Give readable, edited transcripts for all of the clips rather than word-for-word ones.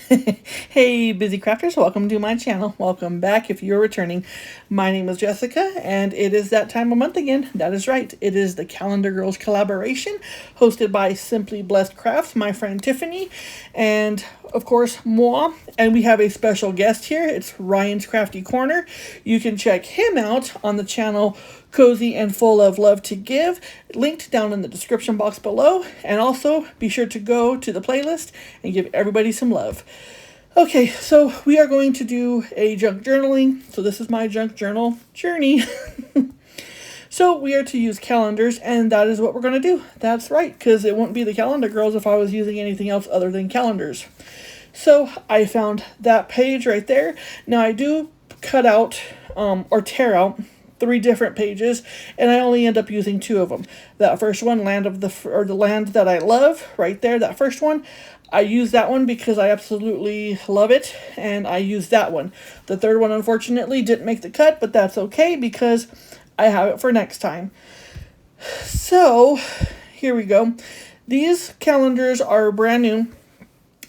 Hey, busy crafters, welcome to my channel. Welcome back if you're returning. My name is Jessica, and it is that time of month again. That is right. It is the Calendar Girls collaboration hosted by Simply Blessed Crafts, my friend Tiffany, and of course, moi. And we have a special guest here. It's Ryan's Crafty Corner. You can check him out on the channel Cozy and Full of Love to Give, linked down in the description box below. And also be sure to go to the playlist and give everybody some love. Okay, so we are going to do a junk journaling. So this is my junk journal journey. So we are to use calendars, and that is what we're going to do. That's right, because it wouldn't be the Calendar Girls if I was using anything else other than calendars. So I found that page right there. Now I do cut out or tear out 3 different pages, and I only end up using 2 of them. That first one, the land that I love, right there, that first one, I use that one because I absolutely love it, and I use that one. The third one, unfortunately, didn't make the cut, but that's okay because I have it for next time. So, here we go. These calendars are brand new.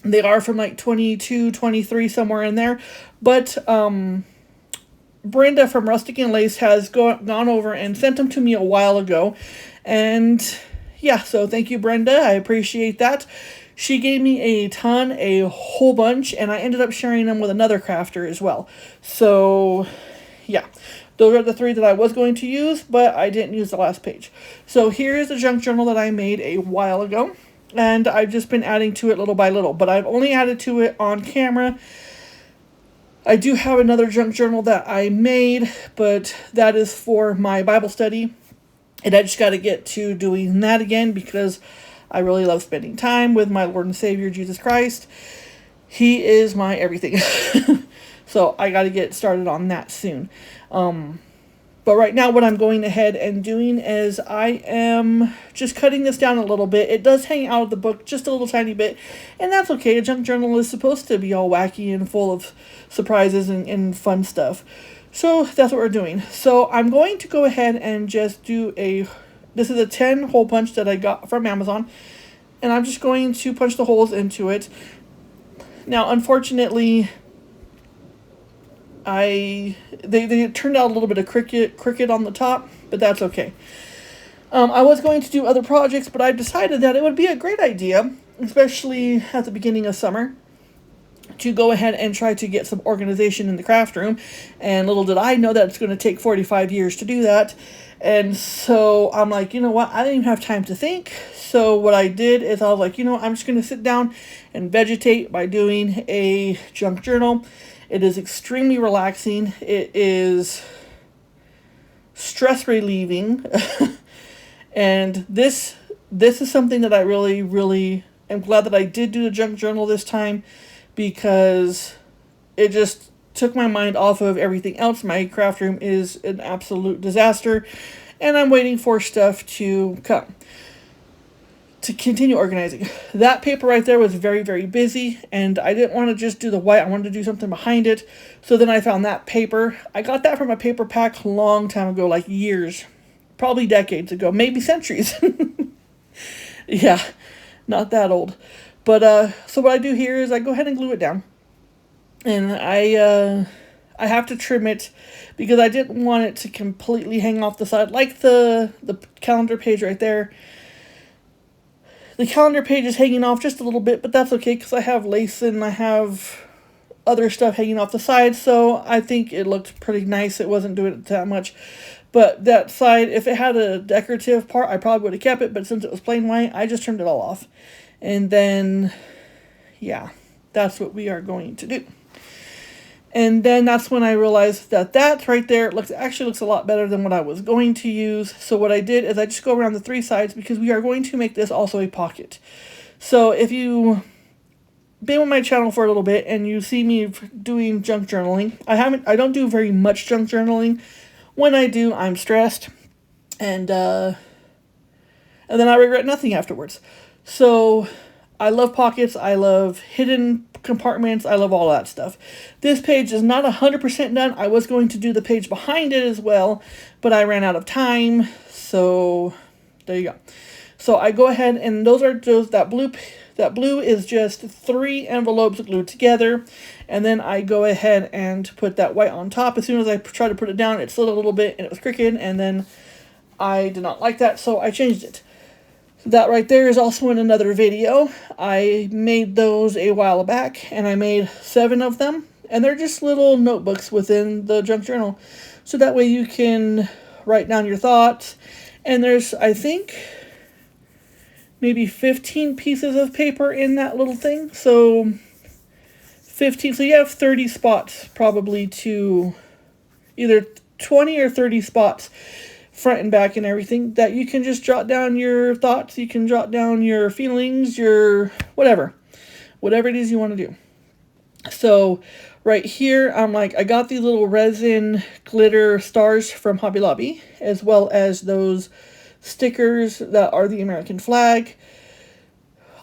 They are from like 22, 23, somewhere in there. But Brenda from Rustic and Lace has gone over and sent them to me a while ago. And yeah, so thank you, Brenda. I appreciate that. She gave me a whole bunch, and I ended up sharing them with another crafter as well. So yeah, those are the 3 that I was going to use, but I didn't use the last page. So here is the junk journal that I made a while ago, and I've just been adding to it little by little, but I've only added to it on camera. I do have another junk journal that I made, but that is for my Bible study, and I just got to get to doing that again because I really love spending time with my Lord and Savior, Jesus Christ. He is my everything. So I got to get started on that soon. But right now what I'm going ahead and doing is I am just cutting this down a little bit. It does hang out of the book just a little tiny bit, and that's okay. A junk journal is supposed to be all wacky and full of surprises and fun stuff. So that's what we're doing. So I'm going to go ahead and just do this is a 10 hole punch that I got from Amazon, and I'm just going to punch the holes into it. Now, unfortunately, they turned out a little bit of cricket on the top, but that's okay. I was going to do other projects, but I decided that it would be a great idea, especially at the beginning of summer, to go ahead and try to get some organization in the craft room. And little did I know that it's going to take 45 years to do that. And so I'm like, you know what? I didn't even have time to think. So what I did is I was like, I'm just going to sit down and vegetate by doing a junk journal. It is extremely relaxing. It is stress relieving. And this is something that I really, really am glad that I did do the junk journal this time, because it just took my mind off of everything else. My craft room is an absolute disaster, and I'm waiting for stuff to come to continue organizing. That paper right there was very, very busy, and I didn't want to just do the white. I wanted to do something behind it. So then I found that paper. I got that from a paper pack a long time ago, like years, probably decades ago, maybe centuries. Yeah, not that old. But so what I do here is I go ahead and glue it down. And I have to trim it because I didn't want it to completely hang off the side like the calendar page right there. The calendar page is hanging off just a little bit, but that's okay because I have lace and I have other stuff hanging off the side, so I think it looked pretty nice. It wasn't doing it that much. But that side, if it had a decorative part, I probably would have kept it, but since it was plain white, I just trimmed it all off. And then, yeah, that's what we are going to do. And then that's when I realized that right there actually looks a lot better than what I was going to use. So what I did is I just go around the 3 sides because we are going to make this also a pocket. So if you been on my channel for a little bit and you see me doing junk journaling, I don't do very much junk journaling. When I do, I'm stressed, and then I regret nothing afterwards. So I love pockets, I love hidden compartments, I love all that stuff. This page is not 100% done. I was going to do the page behind it as well, but I ran out of time, so there you go. So I go ahead, and that That blue is just 3 envelopes glued together, and then I go ahead and put that white on top. As soon as I try to put it down, it slid a little bit and it was crooked, and then I did not like that, so I changed it. That right there is also in another video. I made those a while back, and I made 7 of them, and they're just little notebooks within the junk journal, so that way you can write down your thoughts. And there's, I think, maybe 15 pieces of paper in that little thing, so 15, so you have 30 spots probably, to either 20 or 30 spots front and back and everything, that you can just jot down your thoughts, you can jot down your feelings, your whatever it is you want to do. So right here, I'm like, I got these little resin glitter stars from Hobby Lobby, as well as those stickers that are the American flag,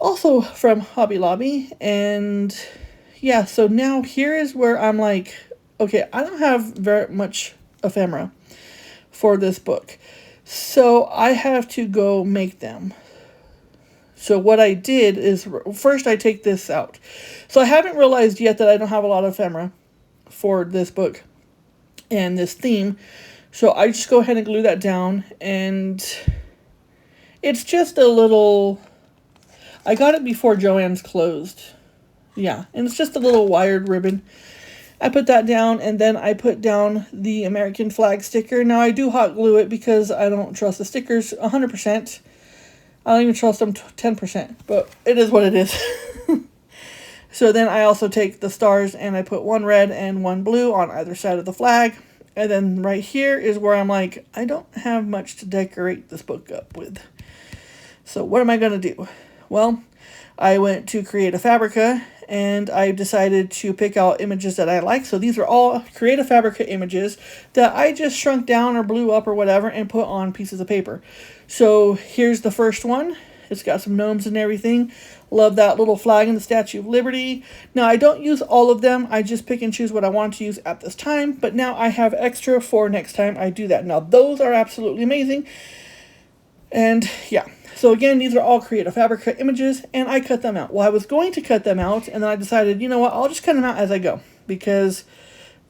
also from Hobby Lobby. And yeah, so now here is where I'm like, okay, I don't have very much ephemera for this book, so I have to go make them. So what I did is, first I take this out. So I haven't realized yet that I don't have a lot of ephemera for this book and this theme, so I just go ahead and glue that down, and it's just a little, I got it before Joann's closed, yeah, and it's just a little wired ribbon. I put that down, and then I put down the American flag sticker. Now, I do hot glue it because I don't trust the stickers 100%. I don't even trust them 10%, but it is what it is. So then I also take the stars, and I put 1 red and 1 blue on either side of the flag. And then right here is where I'm like, I don't have much to decorate this book up with. So what am I going to do? Well, I went to Create a Fabrica, and I decided to pick out images that I like. So these are all Create a Fabrica images that I just shrunk down or blew up or whatever and put on pieces of paper. So here's the first one. It's got some gnomes and everything. Love that little flag and the Statue of Liberty. Now, I don't use all of them. I just pick and choose what I want to use at this time. But now I have extra for next time I do that. Now, those are absolutely amazing. And yeah. So again, these are all Create a Fabrica images, and I cut them out. Well, I was going to cut them out, and then I decided, you know what, I'll just cut them out as I go, because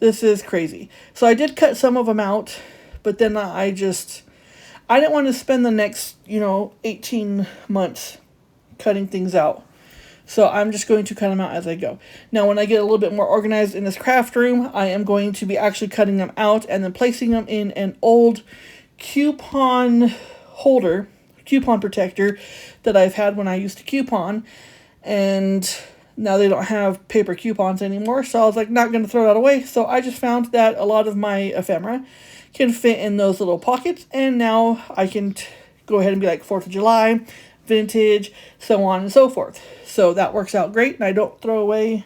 this is crazy. So I did cut some of them out, but then I didn't want to spend the next, 18 months cutting things out. So I'm just going to cut them out as I go. Now, when I get a little bit more organized in this craft room, I am going to be actually cutting them out and then placing them in an old coupon holder, coupon protector that I've had when I used to coupon, and now they don't have paper coupons anymore, so I was like, not going to throw that away. So I just found that a lot of my ephemera can fit in those little pockets, and now I can go ahead and be like 4th of July, vintage, so on and so forth. So that works out great, and I don't throw away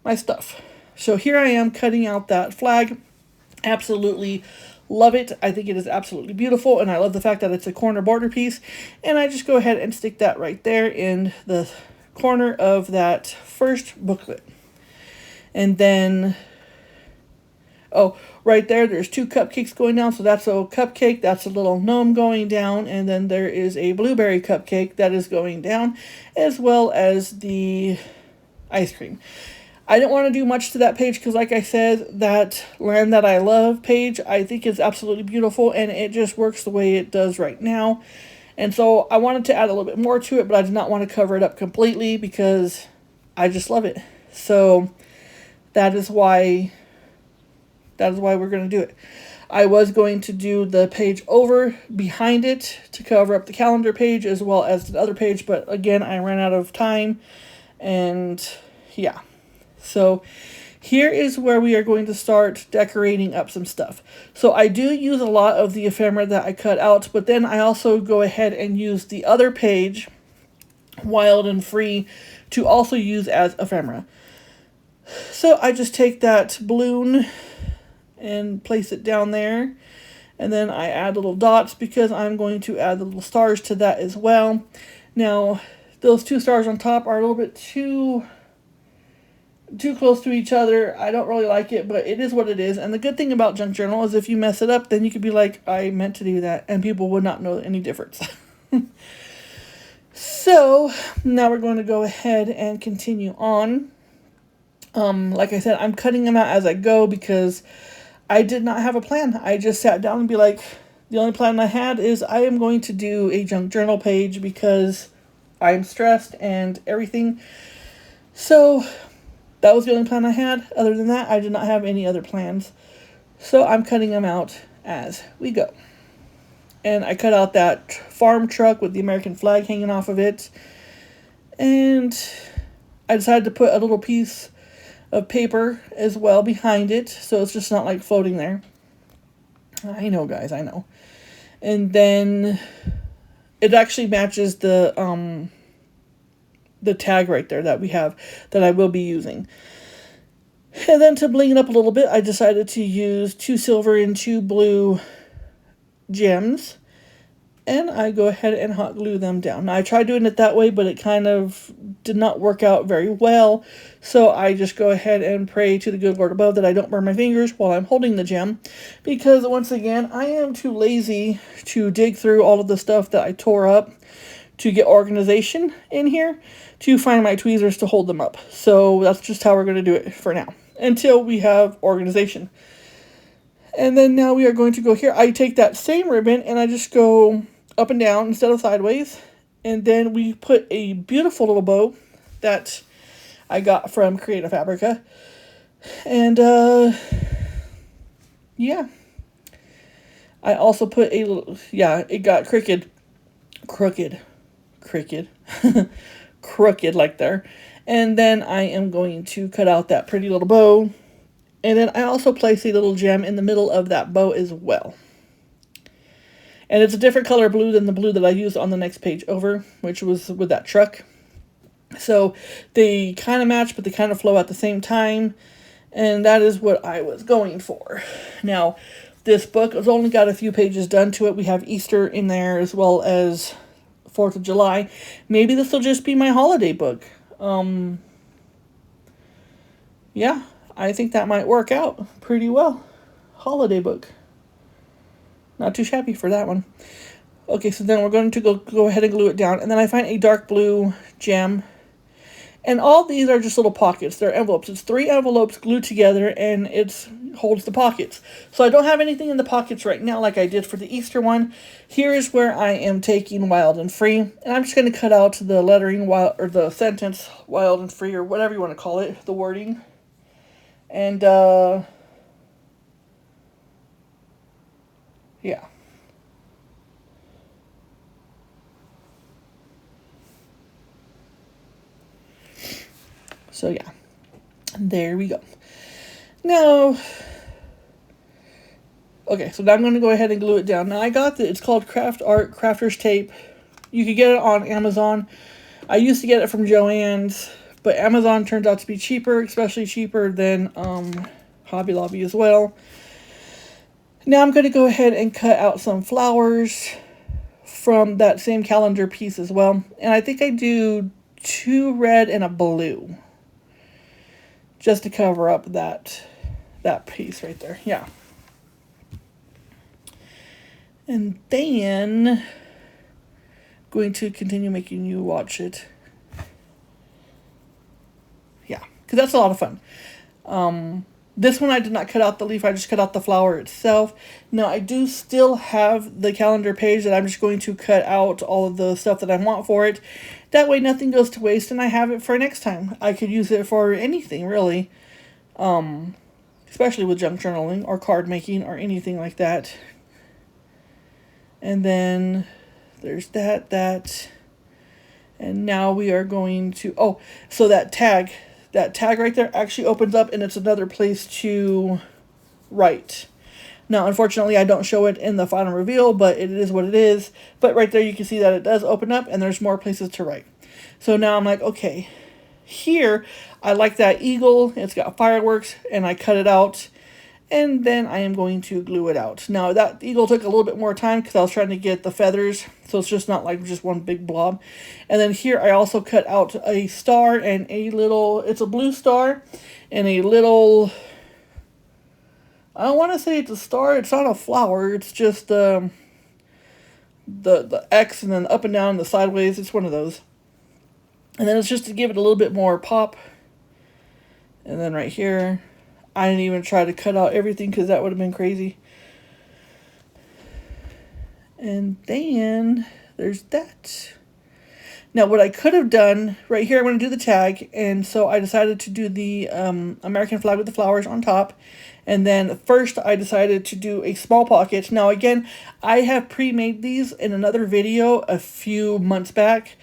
my stuff. So here I am cutting out that flag. Absolutely love it. I think it is absolutely beautiful, and I love the fact that it's a corner border piece. And I just go ahead and stick that right there in the corner of that first booklet. And then, oh, right there's 2 cupcakes going down. So that's a cupcake, that's a little gnome going down, and then there is a blueberry cupcake that is going down, as well as the ice cream. I didn't want to do much to that page because, like I said, that Land That I Love page I think is absolutely beautiful, and it just works the way it does right now. And so I wanted to add a little bit more to it, but I did not want to cover it up completely because I just love it. So that is why we're going to do it. I was going to do the page over behind it to cover up the calendar page as well as the other page, but again, I ran out of time, and yeah. So here is where we are going to start decorating up some stuff. So I do use a lot of the ephemera that I cut out, but then I also go ahead and use the other page, Wild and Free, to also use as ephemera. So I just take that balloon and place it down there, and then I add little dots because I'm going to add the little stars to that as well. Now, those 2 stars on top are a little bit too close to each other. I don't really like it, but it is what it is. And the good thing about junk journal is if you mess it up, then you could be like, I meant to do that, and people would not know any difference. So now we're going to go ahead and continue on. Like I said, I'm cutting them out as I go because I did not have a plan. I just sat down and be like, the only plan I had is I am going to do a junk journal page because I'm stressed and everything. So that was the only plan I had. Other than that, I did not have any other plans. So I'm cutting them out as we go. And I cut out that farm truck with the American flag hanging off of it. And I decided to put a little piece of paper as well behind it, so it's just not like floating there. I know, guys, I know. And then it actually matches the tag right there that we have that I will be using. And then to bling it up a little bit, I decided to use 2 silver and 2 blue gems, and I go ahead and hot glue them down. Now I tried doing it that way, but it kind of did not work out very well, so I just go ahead and pray to the good Lord above that I don't burn my fingers while I'm holding the gem, because once again, I am too lazy to dig through all of the stuff that I tore up to get organization in here to find my tweezers to hold them up. So that's just how we're going to do it for now, until we have organization. And then now we are going to go here. I take that same ribbon and I just go up and down instead of sideways. And then we put a beautiful little bow that I got from Creative Fabrica. And, yeah. I also put a little, yeah, it got crooked like there. And then I am going to cut out that pretty little bow. And then I also place a little gem in the middle of that bow as well. And it's a different color blue than the blue that I used on the next page over, which was with that truck. So they kind of match, but they kind of flow at the same time. And that is what I was going for. Now, this book has only got a few pages done to it. We have Easter in there as well as 4th of July. Maybe this will just be my holiday book. Yeah. I think that might work out pretty well. Holiday book. Not too shabby for that one. Okay, so then we're going to go ahead and glue it down. And then I find a dark blue gem. And all these are just little pockets. They're envelopes. It's 3 envelopes glued together, and it holds the pockets. So I don't have anything in the pockets right now like I did for the Easter one. Here is where I am taking wild and free. And I'm just going to cut out the lettering, wild, or the sentence, wild and free, or whatever you want to call it, the wording. And, yeah. So, yeah. There we go. Now, okay, so now I'm going to go ahead and glue it down. Now, I got it's called Craft Art Crafter's Tape. You could get it on Amazon. I used to get it from Joann's, but Amazon turns out to be cheaper, especially cheaper than Hobby Lobby as well. Now I'm going to go ahead and cut out some flowers from that same calendar piece as well. And I think I do 2 red and a blue, just to cover up that piece right there. Yeah. And then going to continue making you watch it. Yeah, because that's a lot of fun. This one I did not cut out the leaf, I just cut out the flower itself. Now I do still have the calendar page that I'm just going to cut out all of the stuff that I want for it. That way nothing goes to waste and I have it for next time. I could use it for anything really. Especially with junk journaling or card making or anything like that. And then there's that. And now we are going to, oh, so that tag right there actually opens up and it's another place to write. Now, unfortunately, I don't show it in the final reveal, but it is what it is. But right there, you can see that it does open up and there's more places to write. So now I'm like, okay, here, I like that eagle. It's got fireworks and I cut it out. And then I am going to glue it out. Now, that eagle took a little bit more time because I was trying to get the feathers. So it's just not like just one big blob. And then here I also cut out a star and a little, it's a blue star and a little, I don't want to say it's a star. It's not a flower. It's just, the X and then the up and down and the sideways. It's one of those. And then it's just to give it a little bit more pop. And then right here, I didn't even try to cut out everything because that would have been crazy. And then there's that. Now what I could have done, right here I'm going to do the tag, and so I decided to do the American flag with the flowers on top. And then first I decided to do a small pocket. Now again, I have pre-made these in another video a few months back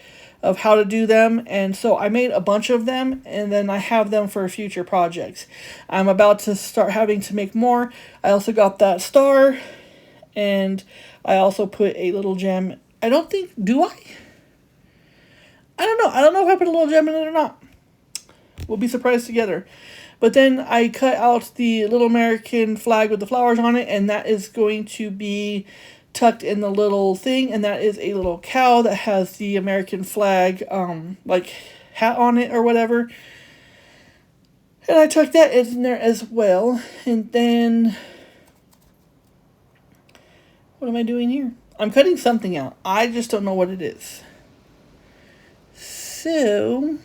of how to do them, and so I made a bunch of them, and then I have them for future projects. I'm about to start having to make more. I also got that star, and I also put a little gem. I don't think, do I? I don't know. I don't know if I put a little gem in it or not. We'll be surprised together. But then I cut out the little American flag with the flowers on it, and that is going to be tucked in the little thing, and that is a little cow that has the American flag like hat on it or whatever. And I tucked that in there as well. And then what am I doing here? I'm cutting something out. I just don't know what it is. So,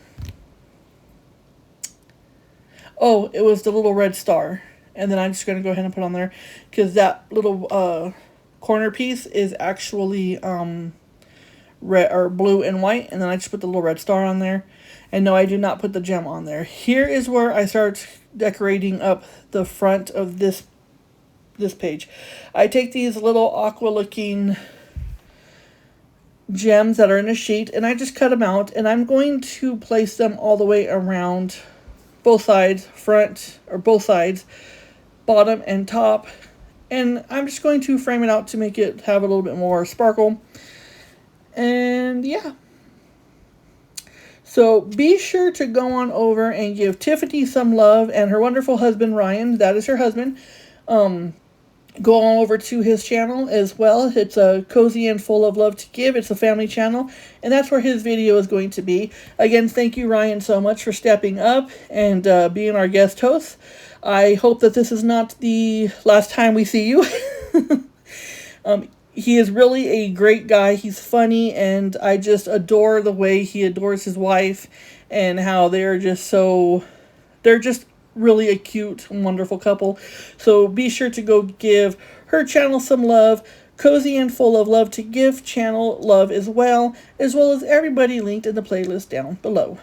oh, it was the little red star. And then I'm just going to go ahead and put on there, because that little corner piece is actually red or blue and white, and then I just put the little red star on there. And no, I do not put the gem on there. Here is where I start decorating up the front of this page. I take these little aqua looking gems that are in a sheet, and I just cut them out, and I'm going to place them all the way around both sides, front or both sides, bottom and top. And I'm just going to frame it out to make it have a little bit more sparkle. And yeah. So be sure to go on over and give Tiffany some love, and her wonderful husband, Ryan. That is her husband. Go on over to his channel as well. It's a Cozy and Full of Love to Give. It's a family channel, and that's where his video is going to be. Again, thank you, Ryan, so much for stepping up and being our guest host. I hope that this is not the last time we see you. He is really a great guy. He's funny, and I just adore the way he adores his wife, and how they're just really a cute and wonderful couple. So be sure to go give her channel some love. Cozy and Full of Love to Give channel love as well as everybody linked in the playlist down below.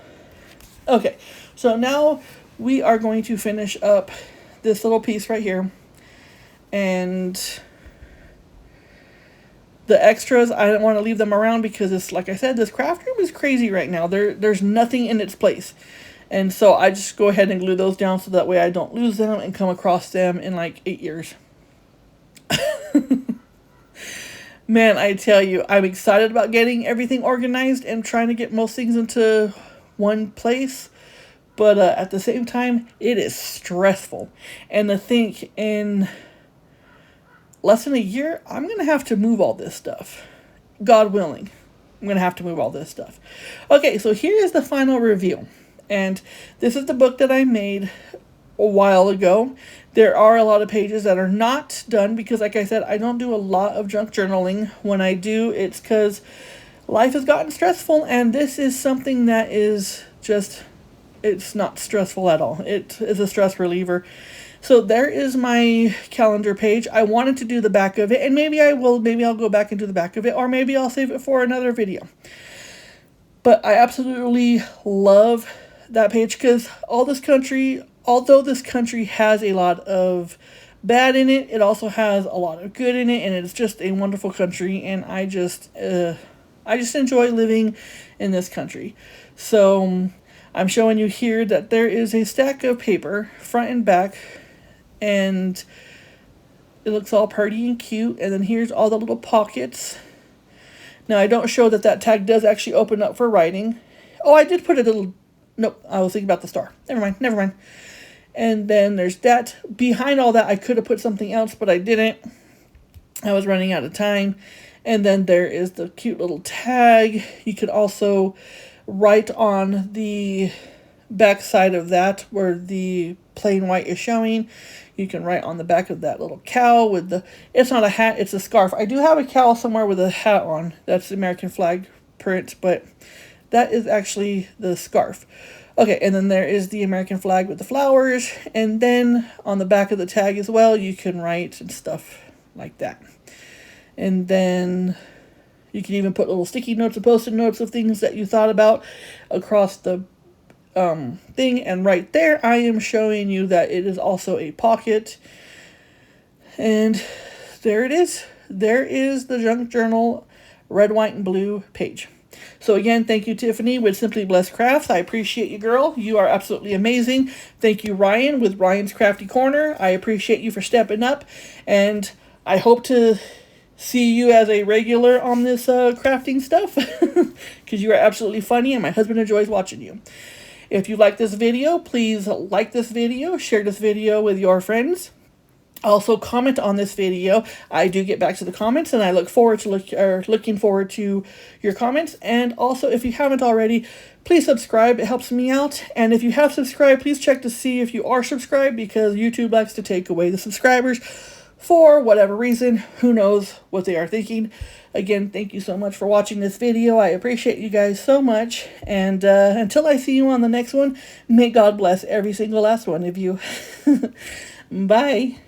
Okay, so now we are going to finish up this little piece right here. And the extras, I don't want to leave them around because it's, like I said, this craft room is crazy right now. There's nothing in its place. And so I just go ahead and glue those down so that way I don't lose them and come across them in like 8 years. Man, I tell you, I'm excited about getting everything organized and trying to get most things into one place. But at the same time, it is stressful. And to think in less than a year, I'm going to have to move all this stuff. God willing, I'm going to have to move all this stuff. Okay, so here is the final review. And this is the book that I made a while ago. There are a lot of pages that are not done because, like I said, I don't do a lot of junk journaling. When I do, it's because life has gotten stressful, and this is something that is just, it's not stressful at all. It is a stress reliever. So there is my calendar page. I wanted to do the back of it, and maybe I will. Maybe I'll go back and do the back of it, or maybe I'll save it for another video. But I absolutely love that page because although this country has a lot of bad in it, it also has a lot of good in it, and it's just a wonderful country, and I just enjoy living in this country. So I'm showing you here that there is a stack of paper, front and back, and it looks all pretty and cute, and then here's all the little pockets. Now I don't show that tag does actually open up for writing. Oh, I did put a little, nope, I was thinking about the star. Never mind. And then there's that. Behind all that, I could have put something else, but I didn't. I was running out of time. And then there is the cute little tag. You could also write on the back side of that where the plain white is showing. You can write on the back of that little cow with the, it's not a hat, it's a scarf. I do have a cow somewhere with a hat on. That's the American flag print, but that is actually the scarf. Okay, and then there is the American flag with the flowers. And then on the back of the tag as well, you can write and stuff like that. And then you can even put little sticky notes and post-it notes of things that you thought about across the thing. And right there, I am showing you that it is also a pocket. And there it is. There is the Junk Journal red, white, and blue page. So again, thank you, Tiffany, with Simply Blessed Crafts. I appreciate you, girl. You are absolutely amazing. Thank you, Ryan, with Ryan's Crafty Corner. I appreciate you for stepping up. And I hope to see you as a regular on this crafting stuff. Because you are absolutely funny, and my husband enjoys watching you. If you like this video, please like this video. Share this video with your friends. Also, comment on this video. I do get back to the comments, and I look forward to looking forward to your comments. And also, if you haven't already, please subscribe. It helps me out. And if you have subscribed, please check to see if you are subscribed, because YouTube likes to take away the subscribers for whatever reason. Who knows what they are thinking. Again, thank you so much for watching this video. I appreciate you guys so much. And until I see you on the next one, may God bless every single last one of you. Bye.